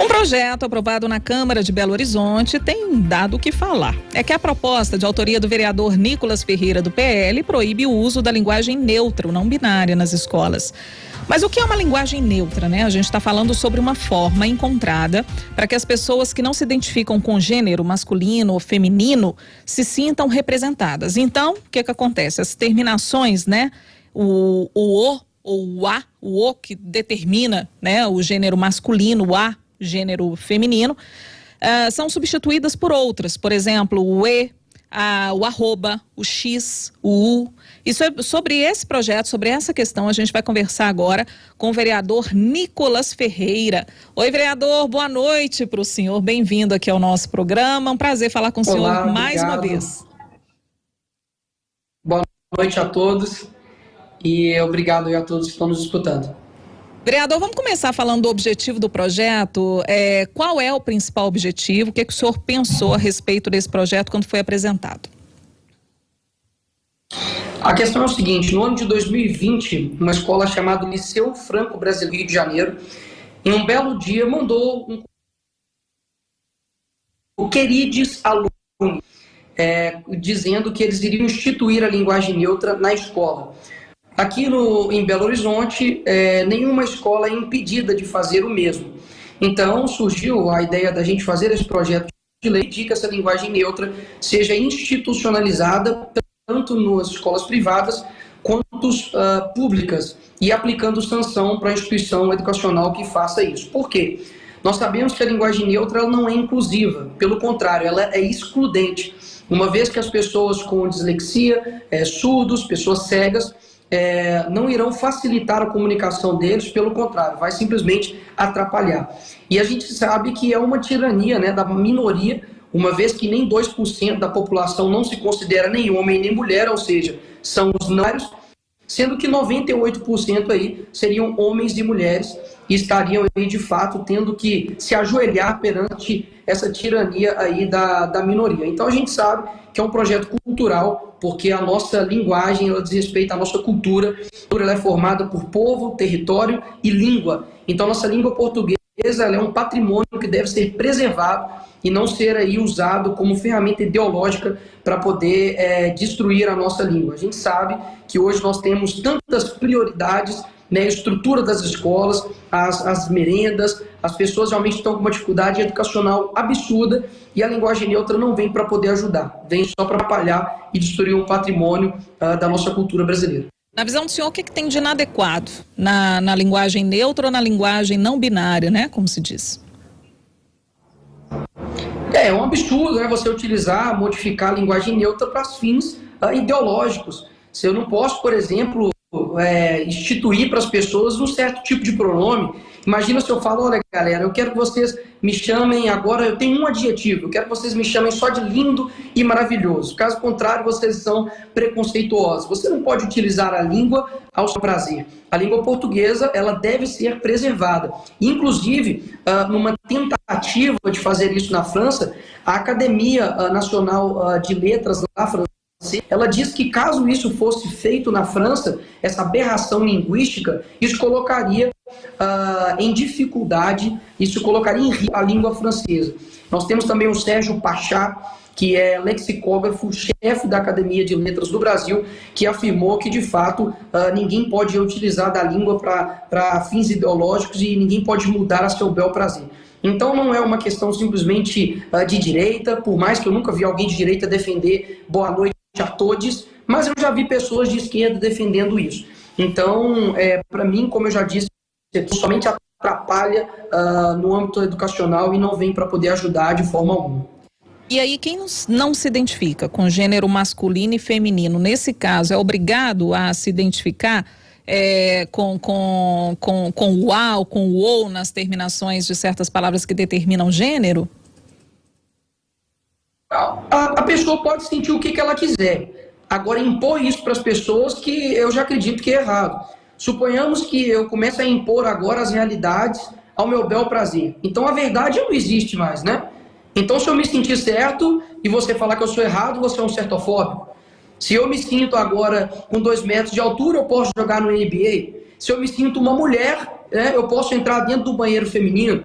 Um projeto aprovado na Câmara de Belo Horizonte tem dado o que falar. É que a proposta de autoria do vereador Nicolas Ferreira, do PL, proíbe o uso da linguagem neutra, ou não binária, nas escolas. Mas o que é uma linguagem neutra, né? A gente está falando sobre uma forma encontrada para que as pessoas que não se identificam com gênero masculino ou feminino se sintam representadas. Então, o que acontece? As terminações, né? O ou o a, o o que determina, né, o gênero masculino, o a, gênero feminino, são substituídas por outras, por exemplo, o e, o arroba, o x, o u. Sobre esse projeto, sobre essa questão, a gente vai conversar agora com o vereador Nicolas Ferreira. Oi, vereador, boa noite para o senhor, bem-vindo aqui ao nosso programa, um prazer falar com o senhor mais uma vez. Boa noite a todos e obrigado a todos que estão nos escutando. Vereador, vamos começar falando do objetivo do projeto. Qual é o principal objetivo? O que o senhor pensou a respeito desse projeto quando foi apresentado? A questão é o seguinte: no ano de 2020, uma escola chamada Liceu Franco Brasileiro, Rio de Janeiro, em um belo dia, mandou o queridos alunos, dizendo que eles iriam instituir a linguagem neutra na escola. Aqui em Belo Horizonte, nenhuma escola é impedida de fazer o mesmo. Então, surgiu a ideia da gente fazer esse projeto de lei que essa linguagem neutra seja institucionalizada tanto nas escolas privadas quanto públicas e aplicando sanção para a instituição educacional que faça isso. Por quê? Nós sabemos que a linguagem neutra ela não é inclusiva, pelo contrário, ela é excludente. Uma vez que as pessoas com dislexia, surdos, pessoas cegas, não irão facilitar a comunicação deles, pelo contrário, vai simplesmente atrapalhar. E a gente sabe que é uma tirania, né, da minoria, uma vez que nem 2% da população não se considera nem homem nem mulher, ou seja, são os não, sendo que 98% aí seriam homens e mulheres e estariam aí de fato tendo que se ajoelhar perante essa tirania aí da minoria. Então a gente sabe que é um projeto cultural, porque a nossa linguagem ela diz respeito à nossa cultura, ela é formada por povo, território e língua. Então nossa língua portuguesa ela é um patrimônio que deve ser preservado e não ser aí usado como ferramenta ideológica para poder destruir a nossa língua. A gente sabe que hoje nós temos tantas prioridades, né, a estrutura das escolas, as merendas, as pessoas realmente estão com uma dificuldade educacional absurda e a linguagem neutra não vem para poder ajudar, vem só para atrapalhar e destruir um patrimônio da nossa cultura brasileira. Na visão do senhor, o que tem de inadequado na linguagem neutra ou na linguagem não binária, né, como se diz? É um absurdo, né, você utilizar, modificar a linguagem neutra para fins ideológicos. Se eu não posso, por exemplo, instituir para as pessoas um certo tipo de pronome. Imagina se eu falo, olha galera, eu quero que vocês me chamem agora, eu tenho um adjetivo, eu quero que vocês me chamem só de lindo e maravilhoso. Caso contrário, vocês são preconceituosos. Você não pode utilizar a língua ao seu prazer. A língua portuguesa, ela deve ser preservada. Inclusive, numa tentativa de fazer isso na França, a Academia Nacional de Letras na França, ela diz que caso isso fosse feito na França, essa aberração linguística, isso colocaria em dificuldade, isso colocaria em risco a língua francesa. Nós temos também o Sérgio Pachá, que é lexicógrafo, chefe da Academia de Letras do Brasil, que afirmou que, de fato, ninguém pode utilizar da língua para fins ideológicos e ninguém pode mudar a seu bel prazer. Então não é uma questão simplesmente de direita, por mais que eu nunca vi alguém de direita defender boa noite a todos, mas eu já vi pessoas de esquerda defendendo isso. Então, para mim, como eu já disse, somente atrapalha no âmbito educacional e não vem para poder ajudar de forma alguma. E aí, quem não se identifica com gênero masculino e feminino, nesse caso, é obrigado a se identificar com o a ou com o ou nas terminações de certas palavras que determinam gênero? A pessoa pode sentir o que ela quiser. Agora, impor isso para as pessoas, que eu já acredito que é errado. Suponhamos que eu comece a impor agora as realidades ao meu bel prazer. Então, a verdade não existe mais, né? Então, se eu me sentir certo e você falar que eu sou errado, você é um certafóbico. Se eu me sinto agora com 2 metros de altura, eu posso jogar no NBA. Se eu me sinto uma mulher, eu posso entrar dentro do banheiro feminino.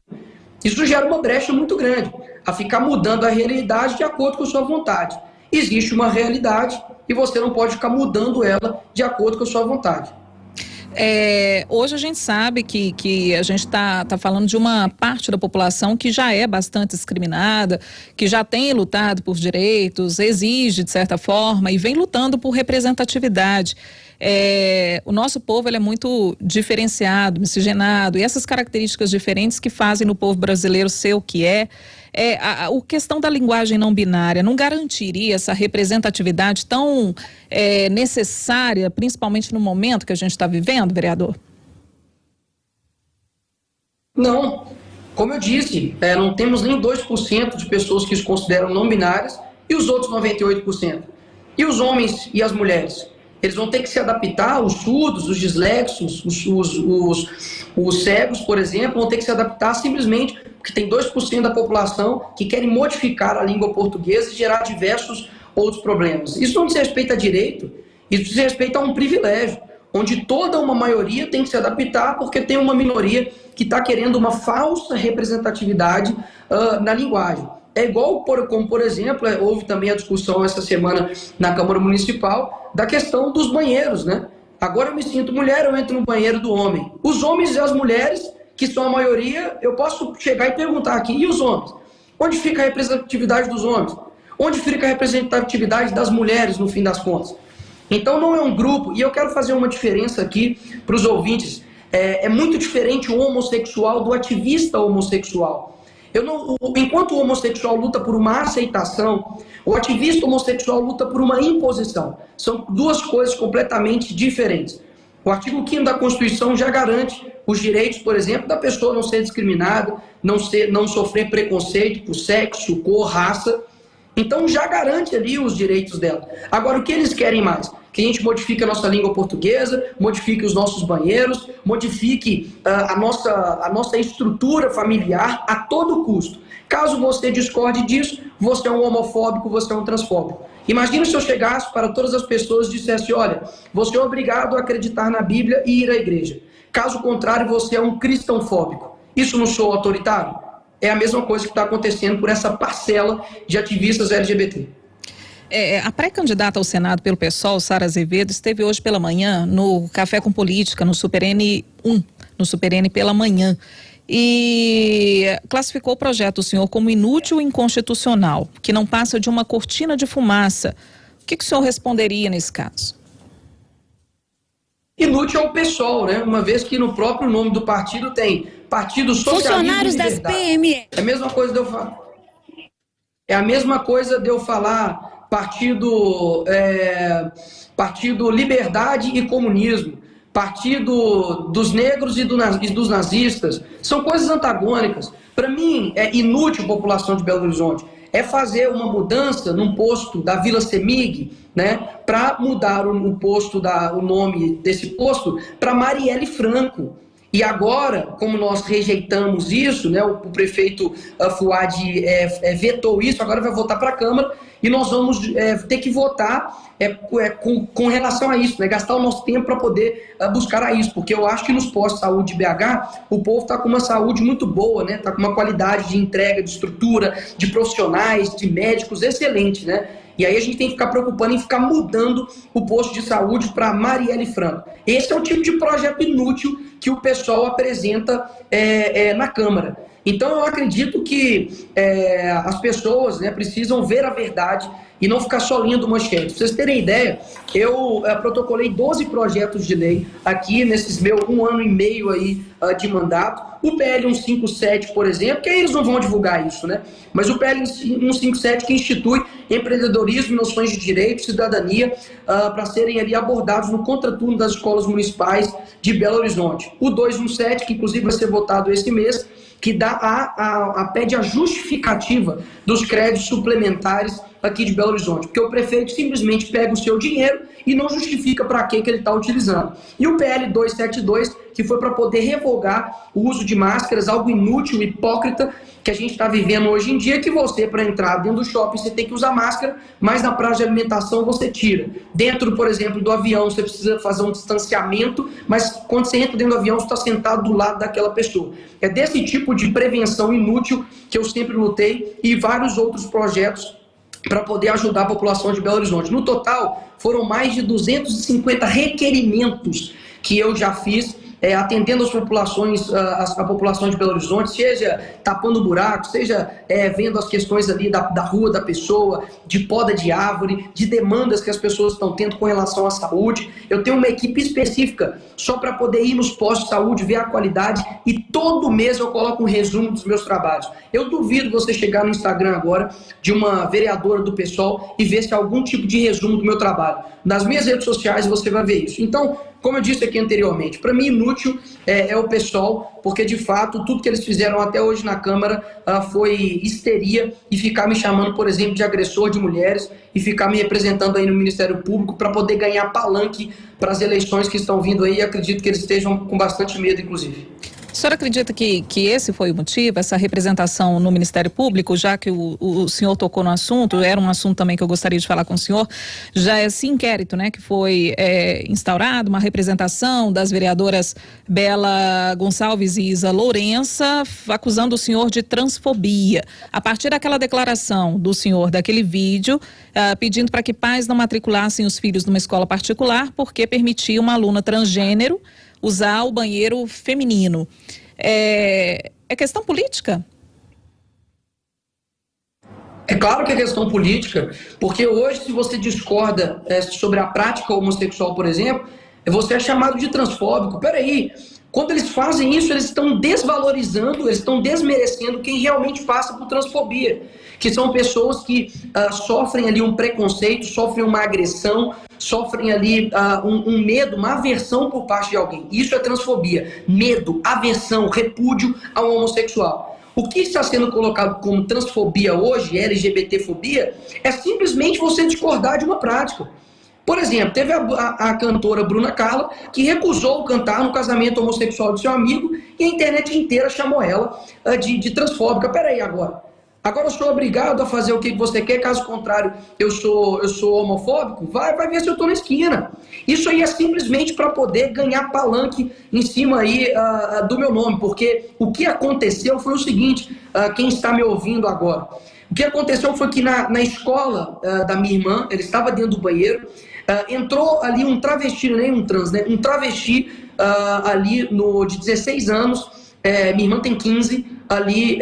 Isso gera uma brecha muito grande, a ficar mudando a realidade de acordo com a sua vontade. Existe uma realidade e você não pode ficar mudando ela de acordo com a sua vontade. Hoje a gente sabe que a gente está falando de uma parte da população que já é bastante discriminada, que já tem lutado por direitos, exige de certa forma e vem lutando por representatividade. O nosso povo ele é muito diferenciado, miscigenado, e essas características diferentes que fazem no povo brasileiro ser o que é. A questão da linguagem não binária não garantiria essa representatividade tão necessária, principalmente no momento que a gente está vivendo, vereador? Não. Como eu disse, não temos nem 2% de pessoas que se consideram não binárias e os outros 98%. E os homens e as mulheres? Eles vão ter que se adaptar, os surdos, os dislexos, os cegos, por exemplo, vão ter que se adaptar simplesmente porque tem 2% da população que querem modificar a língua portuguesa e gerar diversos outros problemas. Isso não diz respeito a direito, isso diz respeito a um privilégio, onde toda uma maioria tem que se adaptar porque tem uma minoria que está querendo uma falsa representatividade na linguagem. É igual, como por exemplo, houve também a discussão essa semana na Câmara Municipal da questão dos banheiros, né? Agora eu me sinto mulher, eu entro no banheiro do homem. Os homens e as mulheres, que são a maioria, eu posso chegar e perguntar aqui, e os homens? Onde fica a representatividade dos homens? Onde fica a representatividade das mulheres, no fim das contas? Então não é um grupo, e eu quero fazer uma diferença aqui para os ouvintes. É muito diferente o homossexual do ativista homossexual. Enquanto o homossexual luta por uma aceitação, o ativista homossexual luta por uma imposição. São duas coisas completamente diferentes. O artigo 5º da Constituição já garante os direitos, por exemplo, da pessoa não ser discriminada, não sofrer preconceito por sexo, cor, raça. Então já garante ali os direitos dela. Agora, o que eles querem mais? Que a gente modifique a nossa língua portuguesa, modifique os nossos banheiros, modifique a nossa estrutura familiar a todo custo. Caso você discorde disso, você é um homofóbico, você é um transfóbico. Imagina se eu chegasse para todas as pessoas e dissesse, olha, você é obrigado a acreditar na Bíblia e ir à igreja. Caso contrário, você é um cristãofóbico. Isso não sou autoritário? É a mesma coisa que está acontecendo por essa parcela de ativistas LGBT. A pré-candidata ao Senado pelo PSOL, Sara Azevedo, esteve hoje pela manhã no Café com Política, no Super N 1, no Super N pela manhã, e classificou o projeto do senhor como inútil e inconstitucional, que não passa de uma cortina de fumaça. O que o senhor responderia nesse caso? Inútil é o PSOL, né? Uma vez que no próprio nome do partido tem Partido Socialista Funcionários das PME. É a mesma coisa de eu falar. É a mesma coisa de eu falar Partido Liberdade e Comunismo, Partido dos Negros e dos Nazistas. São coisas antagônicas. Para mim, é inútil a população de Belo Horizonte. É fazer uma mudança num posto da Vila Semig, né, para mudar o nome desse posto para Marielle Franco. E agora, como nós rejeitamos isso, né, o prefeito Fuad vetou isso, agora vai voltar para a Câmara e nós vamos ter que votar com relação a isso, né, gastar o nosso tempo para poder buscar isso, porque eu acho que nos postos de saúde de BH, o povo está com uma saúde muito boa, né, está com uma qualidade de entrega, de estrutura, de profissionais, de médicos excelente, né? E aí a gente tem que ficar preocupando em ficar mudando o posto de saúde para Marielle Franco. Esse é o tipo de projeto inútil que o pessoal apresenta na Câmara. Então eu acredito que as pessoas, né, precisam ver a verdade e não ficar só lendo manchete. Pra vocês terem ideia, eu protocolei 12 projetos de lei aqui nesses meus 1 ano e meio aí de mandato. O PL 157, por exemplo, que aí eles não vão divulgar isso, né? Mas o PL 157 que institui empreendedorismo, noções de direito, cidadania, para serem ali abordados no contraturno das escolas municipais de Belo Horizonte. O 217, que inclusive vai ser votado esse mês, que pede a justificativa dos créditos suplementares aqui de Belo Horizonte, porque o prefeito simplesmente pega o seu dinheiro e não justifica para que ele está utilizando. E o PL 272, que foi para poder revogar o uso de máscaras, algo inútil, hipócrita, que a gente está vivendo hoje em dia, que você, para entrar dentro do shopping, você tem que usar máscara, mas na praça de alimentação você tira. Dentro, por exemplo, do avião, você precisa fazer um distanciamento, mas quando você entra dentro do avião, você está sentado do lado daquela pessoa. É desse tipo de prevenção inútil que eu sempre lutei e vários outros projetos para poder ajudar a população de Belo Horizonte. No total, foram mais de 250 requerimentos que eu já fiz, atendendo as populações, a população de Belo Horizonte, seja tapando buraco, seja vendo as questões ali da rua da pessoa, de poda de árvore, de demandas que as pessoas estão tendo com relação à saúde. Eu tenho uma equipe específica só para poder ir nos postos de saúde, ver a qualidade, e todo mês eu coloco um resumo dos meus trabalhos. Eu duvido você chegar no Instagram agora de uma vereadora do PSOL e ver se há algum tipo de resumo do meu trabalho. Nas minhas redes sociais você vai ver isso. Então, como eu disse aqui anteriormente, para mim inútil é o PSOL, porque de fato tudo que eles fizeram até hoje na Câmara foi histeria, e ficar me chamando, por exemplo, de agressor de mulheres e ficar me representando aí no Ministério Público para poder ganhar palanque para as eleições que estão vindo aí, e acredito que eles estejam com bastante medo, inclusive. O senhor acredita que esse foi o motivo, essa representação no Ministério Público, já que o senhor tocou no assunto, era um assunto também que eu gostaria de falar com o senhor, já esse inquérito, né, que foi instaurado, uma representação das vereadoras Bela Gonçalves e Isa Lourença, acusando o senhor de transfobia. A partir daquela declaração do senhor, daquele vídeo, pedindo para que pais não matriculassem os filhos numa escola particular, porque permitia uma aluna transgênero usar o banheiro feminino. É questão política? É claro que é questão política, porque hoje, se você discorda sobre a prática homossexual, por exemplo, você é chamado de transfóbico. Peraí, quando eles fazem isso, eles estão desvalorizando, eles estão desmerecendo quem realmente passa por transfobia, que são pessoas que sofrem ali um preconceito, sofrem uma agressão, sofrem ali um medo, uma aversão por parte de alguém. Isso é transfobia. Medo, aversão, repúdio ao homossexual. O que está sendo colocado como transfobia hoje, LGBTfobia, é simplesmente você discordar de uma prática. Por exemplo, teve a cantora Bruna Carla, que recusou cantar no casamento homossexual de seu amigo, e a internet inteira chamou ela de transfóbica. Peraí, agora eu sou obrigado a fazer o que você quer, caso contrário eu sou homofóbico? Vai ver se eu estou na esquina. Isso aí é simplesmente para poder ganhar palanque em cima aí do meu nome, porque o que aconteceu foi o seguinte, quem está me ouvindo agora, o que aconteceu foi que na escola da minha irmã, ele estava dentro do banheiro, entrou ali um travesti, nem um trans, né? Um travesti ali de 16 anos, minha irmã tem 15, ali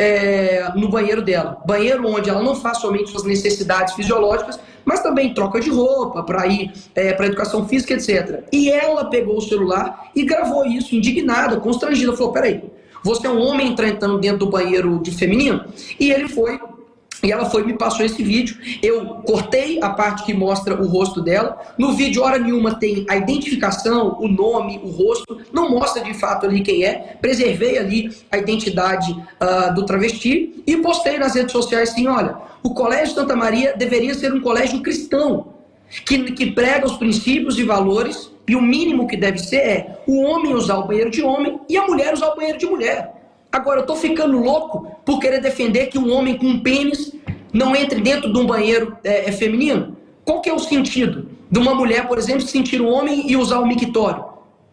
no banheiro dela. Banheiro onde ela não faz somente suas necessidades fisiológicas, mas também troca de roupa, para ir para educação física, etc. E ela pegou o celular e gravou isso, indignada, constrangida. Falou, peraí, você é um homem entrando dentro do banheiro de feminino? E ela foi e me passou esse vídeo. Eu cortei a parte que mostra o rosto dela. No vídeo, hora nenhuma, tem a identificação, o nome, o rosto. Não mostra de fato ali quem é. Preservei ali a identidade do travesti e postei nas redes sociais assim, olha, o Colégio Santa Maria deveria ser um colégio cristão, que prega os princípios e valores, e o mínimo que deve ser é o homem usar o banheiro de homem e a mulher usar o banheiro de mulher. Agora, eu tô ficando louco por querer defender que um homem com um pênis não entre dentro de um banheiro feminino? Qual que é o sentido de uma mulher, por exemplo, sentir um homem e usar o mictório?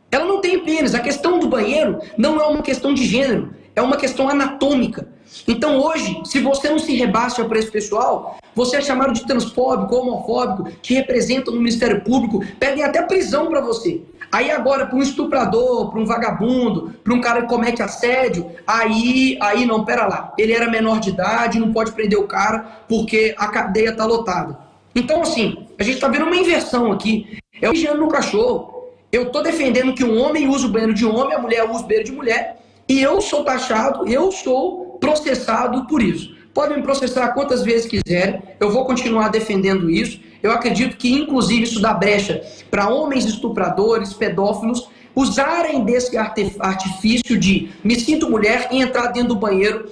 Ela não tem pênis. A questão do banheiro não é uma questão de gênero, é uma questão anatômica. Então hoje, se você não se rebaixa para esse pessoal, você é chamado de transfóbico, homofóbico, te representam no Ministério Público, pedem até prisão para você. Aí agora, para um estuprador, para um vagabundo, para um cara que comete assédio, aí não, pera lá, ele era menor de idade, não pode prender o cara porque a cadeia está lotada. Então assim, a gente está vendo uma inversão aqui. É o vigiando no cachorro. Eu estou defendendo que um homem use o banheiro de homem, a mulher use o banheiro de mulher, e eu sou taxado, eu sou processado por isso. Podem me processar quantas vezes quiserem, eu vou continuar defendendo isso. Eu acredito que, inclusive, isso dá brecha para homens estupradores, pedófilos, usarem desse artifício de me sinto mulher e entrar dentro do banheiro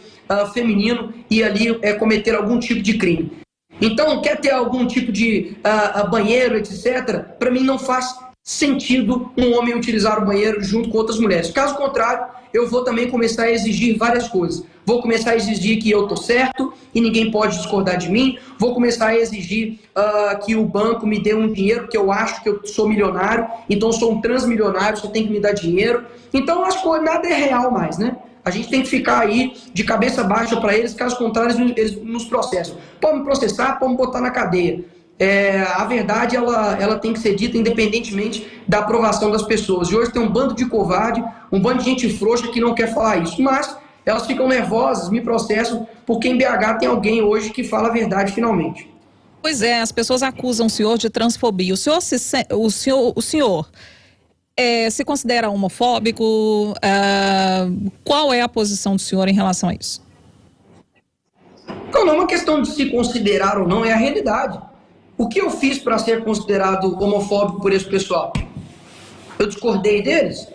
feminino e ali cometer algum tipo de crime. Então, quer ter algum tipo de banheiro, etc., para mim não faz sentido um homem utilizar o banheiro junto com outras mulheres. Caso contrário, eu vou também começar a exigir várias coisas. Vou começar a exigir que eu estou certo e ninguém pode discordar de mim. Vou começar a exigir que o banco me dê um dinheiro, que eu acho que eu sou milionário, então eu sou um transmilionário, você tem que me dar dinheiro. Então, acho que nada é real mais, né? A gente tem que ficar aí de cabeça baixa para eles, caso contrário, eles nos processam. Pode me processar, pode me botar na cadeia. A verdade ela tem que ser dita independentemente da aprovação das pessoas. E hoje tem um bando de covarde, um bando de gente frouxa que não quer falar isso. Mas elas ficam nervosas, me processam, porque em BH tem alguém hoje que fala a verdade finalmente. Pois é, as pessoas acusam o senhor de transfobia. O senhor se considera homofóbico? Qual é a posição do senhor em relação a isso? Não é uma questão de se considerar ou não, é a realidade. O que eu fiz para ser considerado homofóbico por esse pessoal? Eu discordei deles?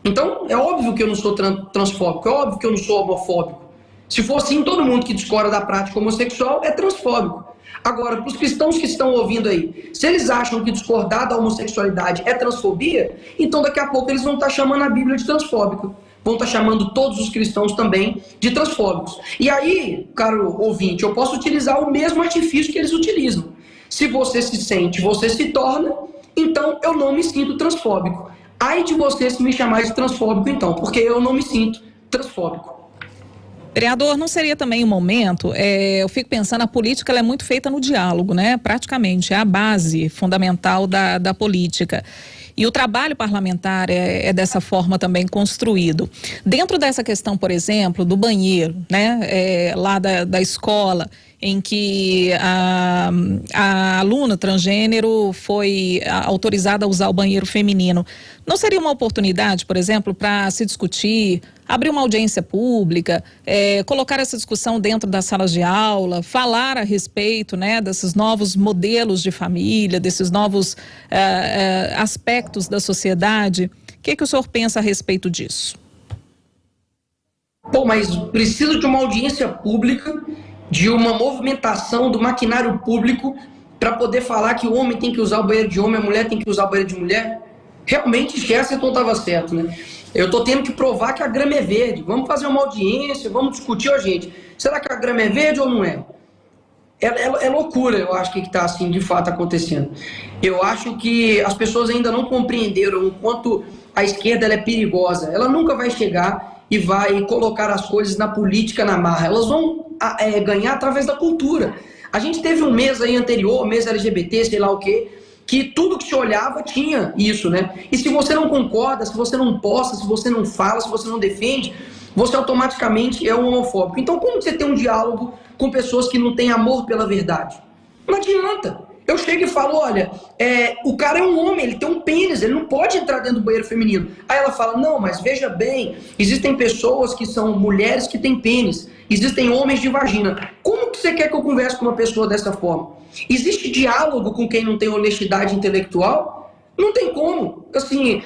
Então, é óbvio que eu não sou transfóbico, é óbvio que eu não sou homofóbico. Se for assim, todo mundo que discorda da prática homossexual é transfóbico. Agora, para os cristãos que estão ouvindo aí, se eles acham que discordar da homossexualidade é transfobia, então daqui a pouco eles vão estar chamando a Bíblia de transfóbico. Vão estar chamando todos os cristãos também de transfóbicos. E aí, caro ouvinte, eu posso utilizar o mesmo artifício que eles utilizam. Se você se sente, você se torna, então eu não me sinto transfóbico. Ai de você se me chamar de transfóbico então, porque eu não me sinto transfóbico. Vereador, não seria também um momento, eu fico pensando, a política ela é muito feita no diálogo, né? Praticamente, é a base fundamental da política. E o trabalho parlamentar é dessa forma também construído. Dentro dessa questão, por exemplo, do banheiro, né? Lá da escola, em que a aluna transgênero foi autorizada a usar o banheiro feminino. Não seria uma oportunidade, por exemplo, para se discutir, abrir uma audiência pública, colocar essa discussão dentro das salas de aula, falar a respeito, né, desses novos modelos de família, desses novos aspectos da sociedade? O que o senhor pensa a respeito disso? Bom, mas precisa de uma audiência pública, de uma movimentação do maquinário público para poder falar que o homem tem que usar o banheiro de homem, a mulher tem que usar o banheiro de mulher? Realmente Chesterton estava certo, né? Eu estou tendo que provar que a grama é verde. Vamos fazer uma audiência, vamos discutir, gente. Será que a grama é verde ou não é? É loucura, eu acho que está assim, de fato, acontecendo. Eu acho que as pessoas ainda não compreenderam o quanto a esquerda ela é perigosa. Ela nunca vai chegar e vai colocar as coisas na política na marra. Elas vão ganhar através da cultura. A gente teve um mês aí anterior, mês LGBT, sei lá o quê, que tudo que se olhava tinha isso, né? E se você não concorda, se você não posta, se você não fala, se você não defende, você automaticamente é um homofóbico. Então, como você tem um diálogo com pessoas que não têm amor pela verdade? Não adianta. Eu chego e falo, olha, o cara é um homem, ele tem um pênis, ele não pode entrar dentro do banheiro feminino. Aí ela fala, não, mas veja bem, existem pessoas que são mulheres que têm pênis, existem homens de vagina. Como que você quer que eu converse com uma pessoa dessa forma? Existe diálogo com quem não tem honestidade intelectual? Não tem como. Assim,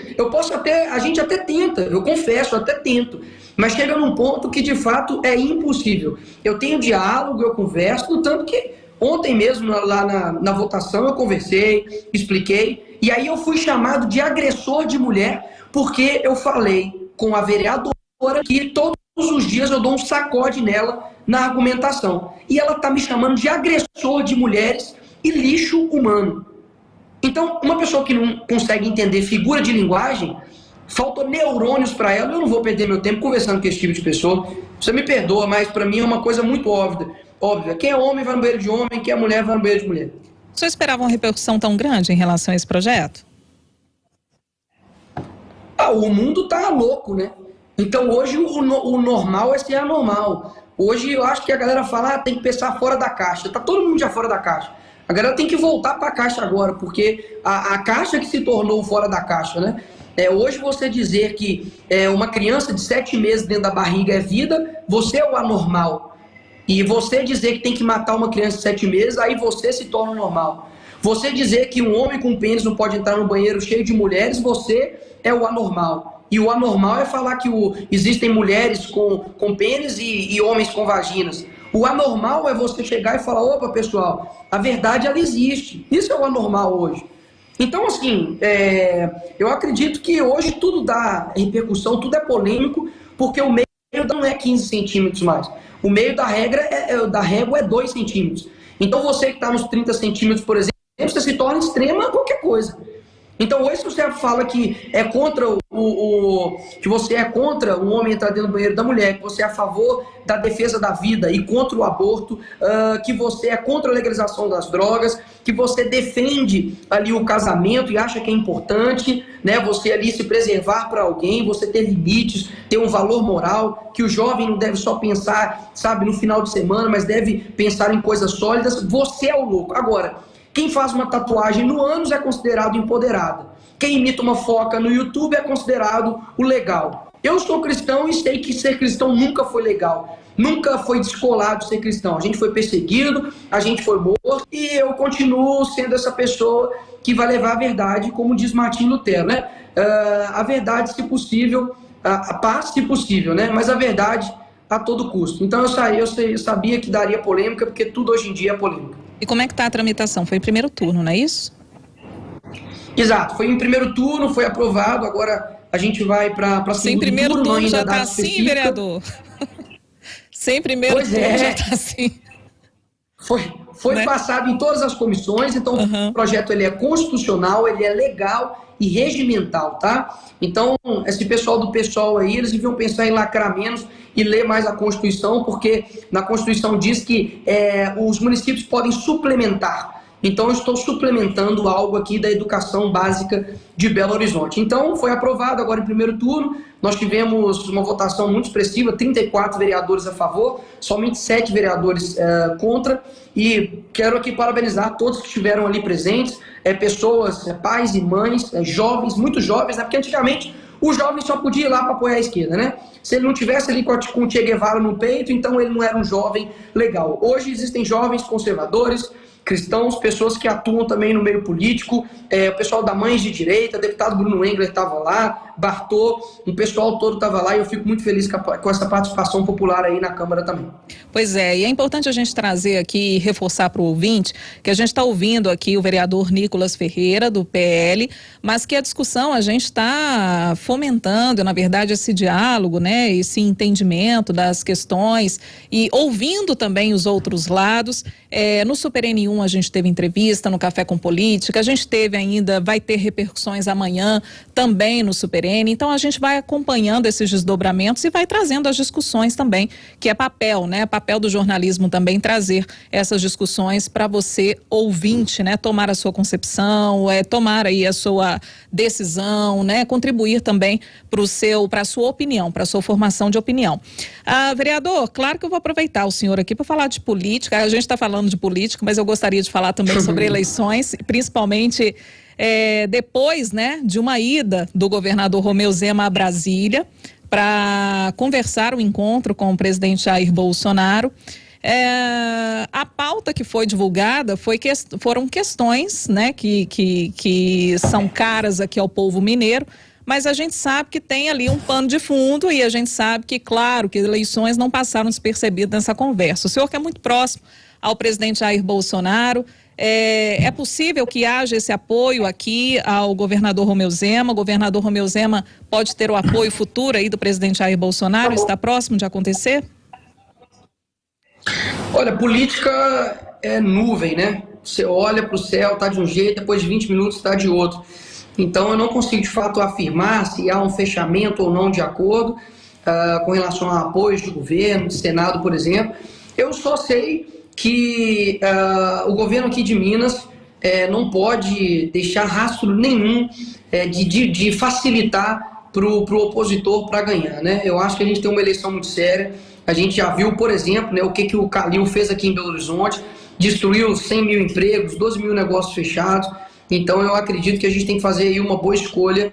a gente até tenta, eu confesso, até tento. Mas chega num ponto que, de fato, é impossível. Eu tenho diálogo, eu converso, no tanto que ontem mesmo, lá na votação, eu conversei, expliquei, e aí eu fui chamado de agressor de mulher, porque eu falei com a vereadora que todos os dias eu dou um sacode nela na argumentação. E ela está me chamando de agressor de mulheres e lixo humano. Então, uma pessoa que não consegue entender figura de linguagem, faltou neurônios para ela, eu não vou perder meu tempo conversando com esse tipo de pessoa. Você me perdoa, mas para mim é uma coisa muito óbvia. Quem é homem vai no banheiro de homem, quem é mulher vai no banheiro de mulher. O senhor esperava uma repercussão tão grande em relação a esse projeto? O mundo tá louco, né? Então hoje o normal é ser anormal. Hoje eu acho que a galera fala, tem que pensar fora da caixa. Tá todo mundo já fora da caixa. A galera tem que voltar para a caixa agora, porque a caixa que se tornou fora da caixa, né? Hoje você dizer que uma criança de 7 meses dentro da barriga é vida, você é o anormal. E você dizer que tem que matar uma criança de 7 meses, aí você se torna normal. Você dizer que um homem com pênis não pode entrar no banheiro cheio de mulheres, você é o anormal. E o anormal é falar que existem mulheres com pênis e homens com vaginas. O anormal é você chegar e falar, opa, pessoal, a verdade ela existe. Isso é o anormal hoje. Então, assim, eu acredito que hoje tudo dá repercussão, tudo é polêmico, porque o meio não é 15 centímetros mais. O meio da régua é 2 centímetros. Então, você que está nos 30 centímetros, por exemplo, você se torna extrema a qualquer coisa. Então, hoje, se você fala que é contra que você é contra o homem entrar dentro do banheiro da mulher, que você é a favor da defesa da vida e contra o aborto, que você é contra a legalização das drogas, que você defende ali o casamento e acha que é importante, né, você ali se preservar para alguém, você ter limites, ter um valor moral, que o jovem não deve só pensar, sabe, no final de semana, mas deve pensar em coisas sólidas, você é o louco. Agora, quem faz uma tatuagem no ânus é considerado empoderado. Quem imita uma foca no YouTube é considerado o legal. Eu sou cristão e sei que ser cristão nunca foi legal. Nunca foi descolado ser cristão. A gente foi perseguido, a gente foi morto e eu continuo sendo essa pessoa que vai levar a verdade, como diz Martim Lutero, né? A verdade, se possível, a paz, se possível, né? Mas a verdade a todo custo. Então eu sabia que daria polêmica, porque tudo hoje em dia é polêmica. E como é que está a tramitação? Foi em primeiro turno, não é isso? Exato, foi em primeiro turno, foi aprovado, agora a gente vai para segundo turno. Sem primeiro turno já está assim, vereador? Sem primeiro turno já está assim. Foi passado em todas as comissões, então o projeto ele é constitucional, ele é legal e regimental, tá? Então, esse pessoal do PSOL aí, eles deviam pensar em lacrar menos e ler mais a Constituição, porque na Constituição diz que os municípios podem suplementar. Então, eu estou suplementando algo aqui da educação básica de Belo Horizonte. Então, foi aprovado agora em primeiro turno. Nós tivemos uma votação muito expressiva, 34 vereadores a favor, somente 7 vereadores contra. E quero aqui parabenizar todos que estiveram ali presentes, pessoas, pais e mães, jovens, muito jovens, né? Porque antigamente o jovem só podia ir lá para apoiar a esquerda, né? Se ele não tivesse ali com o Che Guevara no peito, então ele não era um jovem legal. Hoje existem jovens conservadores, cristãos, pessoas que atuam também no meio político, o pessoal da Mães de Direita, o deputado Bruno Engler estava lá, Bartô, o pessoal todo estava lá e eu fico muito feliz com essa participação popular aí na Câmara também. Pois é, e é importante a gente trazer aqui e reforçar para o ouvinte que a gente está ouvindo aqui o vereador Nicolas Ferreira, do PL, mas que a discussão a gente está fomentando, na verdade, esse diálogo, né, esse entendimento das questões e ouvindo também os outros lados. No Super N1 a gente teve entrevista, no Café com Política, a gente teve ainda, vai ter repercussões amanhã também no Super N, então a gente vai acompanhando esses desdobramentos e vai trazendo as discussões também, que é papel, né? Papel do jornalismo também trazer essas discussões para você, ouvinte, né? Tomar a sua concepção, tomar aí a sua decisão, né? Contribuir também para a sua opinião, para a sua formação de opinião. Vereador, claro que eu vou aproveitar o senhor aqui para falar de política, a gente está falando de política, mas eu gostaria de falar também sobre eleições, principalmente depois, né, de uma ida do governador Romeu Zema a Brasília para conversar o encontro com o presidente Jair Bolsonaro. A pauta que foi divulgada foram questões, né, que são caras aqui ao povo mineiro, mas a gente sabe que tem ali um pano de fundo e a gente sabe que, claro, que eleições não passaram despercebidas nessa conversa. O senhor que é muito próximo ao presidente Jair Bolsonaro, é possível que haja esse apoio aqui ao governador Romeu Zema? O governador Romeu Zema pode ter o apoio futuro aí do presidente Jair Bolsonaro? Está próximo de acontecer? Olha, política é nuvem, né? Você olha para o céu, está de um jeito, depois de 20 minutos está de outro. Então eu não consigo de fato afirmar se há um fechamento ou não de acordo com relação a apoios de governo, de Senado, por exemplo. Eu só sei que o governo aqui de Minas não pode deixar rastro nenhum de facilitar para o opositor para ganhar, né? Eu acho que a gente tem uma eleição muito séria. A gente já viu, por exemplo, né, o que o Calil fez aqui em Belo Horizonte, destruiu 100 mil empregos, 12 mil negócios fechados. Então eu acredito que a gente tem que fazer aí uma boa escolha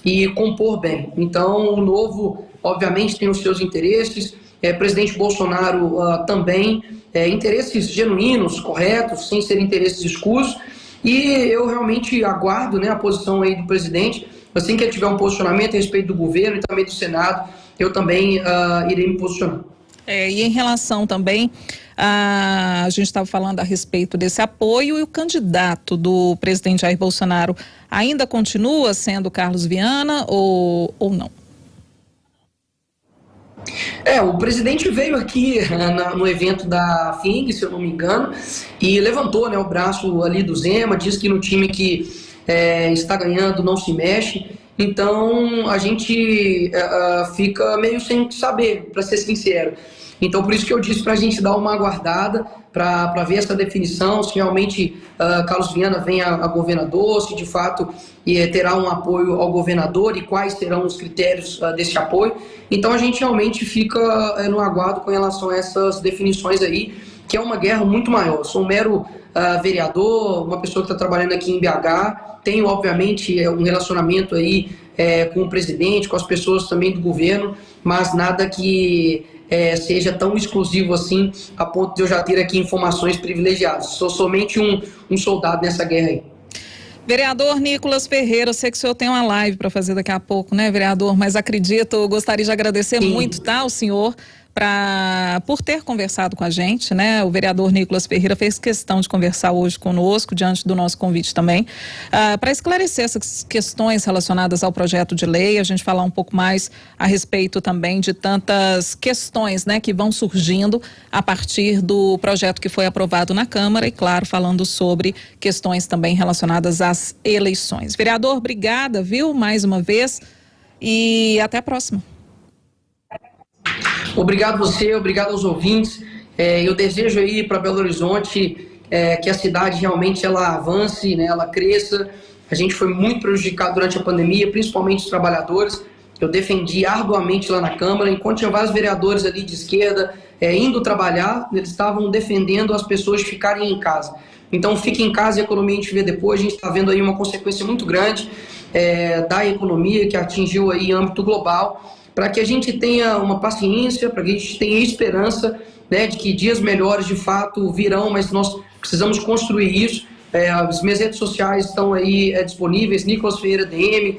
e compor bem. Então o Novo, obviamente, tem os seus interesses, presidente Bolsonaro também, interesses genuínos, corretos, sem ser interesses escusos, e eu realmente aguardo, né, a posição aí do presidente. Assim que ele tiver um posicionamento a respeito do governo e também do Senado, eu também irei me posicionar. E em relação também, a gente estava falando a respeito desse apoio, e o candidato do presidente Jair Bolsonaro ainda continua sendo Carlos Viana ou não? O presidente veio aqui no evento da FING, se eu não me engano, e levantou, né, o braço ali do Zema, diz que no time que está ganhando não se mexe. Então a gente fica meio sem saber, para ser sincero. Então por isso que eu disse para a gente dar uma aguardada para ver essa definição, se realmente Carlos Viana vem a governador, se de fato terá um apoio ao governador e quais serão os critérios desse apoio. Então a gente realmente fica no aguardo com relação a essas definições aí, que é uma guerra muito maior. Eu sou um mero vereador, uma pessoa que está trabalhando aqui em BH, tenho obviamente um relacionamento aí com o presidente, com as pessoas também do governo, mas nada que seja tão exclusivo assim, a ponto de eu já ter aqui informações privilegiadas. Sou somente um soldado nessa guerra aí. Vereador Nicolas Ferreira, eu sei que o senhor tem uma live para fazer daqui a pouco, né, vereador? Mas gostaria de agradecer muito, tá, ao senhor por ter conversado com a gente, né? O vereador Nicolas Ferreira fez questão de conversar hoje conosco, diante do nosso convite também, para esclarecer essas questões relacionadas ao projeto de lei, a gente falar um pouco mais a respeito também de tantas questões, né, que vão surgindo a partir do projeto que foi aprovado na Câmara e, claro, falando sobre questões também relacionadas às eleições. Vereador, obrigada, viu, mais uma vez, e até a próxima. Obrigado você, obrigado aos ouvintes. Eu desejo aí para Belo Horizonte que a cidade realmente ela avance, né, ela cresça. A gente foi muito prejudicado durante a pandemia, principalmente os trabalhadores. Eu defendi arduamente lá na Câmara, enquanto tinha vários vereadores ali de esquerda indo trabalhar, eles estavam defendendo as pessoas ficarem em casa. Então fique em casa e a economia a gente vê depois. A gente está vendo aí uma consequência muito grande da economia que atingiu aí âmbito global, para que a gente tenha uma paciência, para que a gente tenha esperança, né, de que dias melhores de fato virão, mas nós precisamos construir isso. As minhas redes sociais estão aí disponíveis, Nicolas Ferreira DM,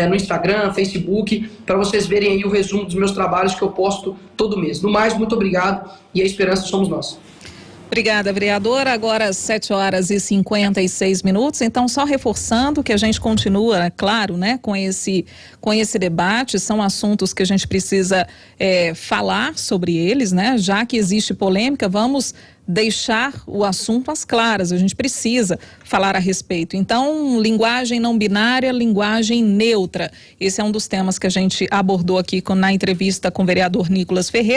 no Instagram, Facebook, para vocês verem aí o resumo dos meus trabalhos que eu posto todo mês. No mais, muito obrigado, e a esperança somos nós. Obrigada, vereadora. Agora 7h56. Então, só reforçando que a gente continua, claro, né, com esse debate. São assuntos que a gente precisa falar sobre eles, né? Já que existe polêmica, vamos deixar o assunto às claras. A gente precisa falar a respeito. Então, linguagem não binária, linguagem neutra. Esse é um dos temas que a gente abordou aqui na entrevista com o vereador Nicolas Ferreira.